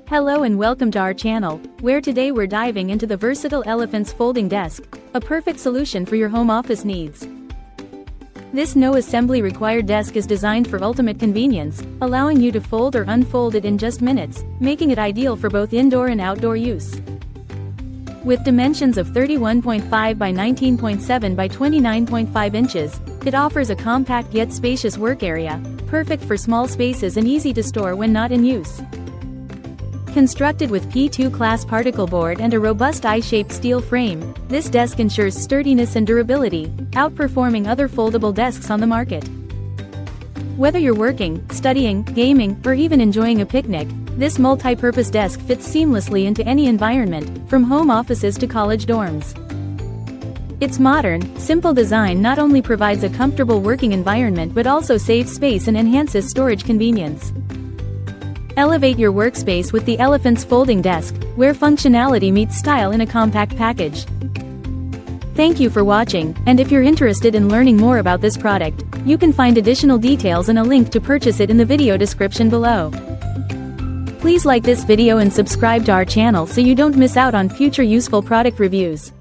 Hello and welcome to our channel, where today we're diving into the versatile Elephance Folding Desk, a perfect solution for your home office needs. This no-assembly required desk is designed for ultimate convenience, allowing you to fold or unfold it in just minutes, making it ideal for both indoor and outdoor use. With dimensions of 31.5 by 19.7 by 29.5 inches, it offers a compact yet spacious work area, perfect for small spaces and easy to store when not in use. Constructed with P2 class particle board and a robust I-shaped steel frame, this desk ensures sturdiness and durability, outperforming other foldable desks on the market. Whether you're working, studying, gaming, or even enjoying a picnic, this multi-purpose desk fits seamlessly into any environment, from home offices to college dorms. Its modern, simple design not only provides a comfortable working environment but also saves space and enhances storage convenience. Elevate your workspace with the Elephance Folding Desk, where functionality meets style in a compact package. Thank you for watching, and if you're interested in learning more about this product, you can find additional details and a link to purchase it in the video description below. Please like this video and subscribe to our channel so you don't miss out on future useful product reviews.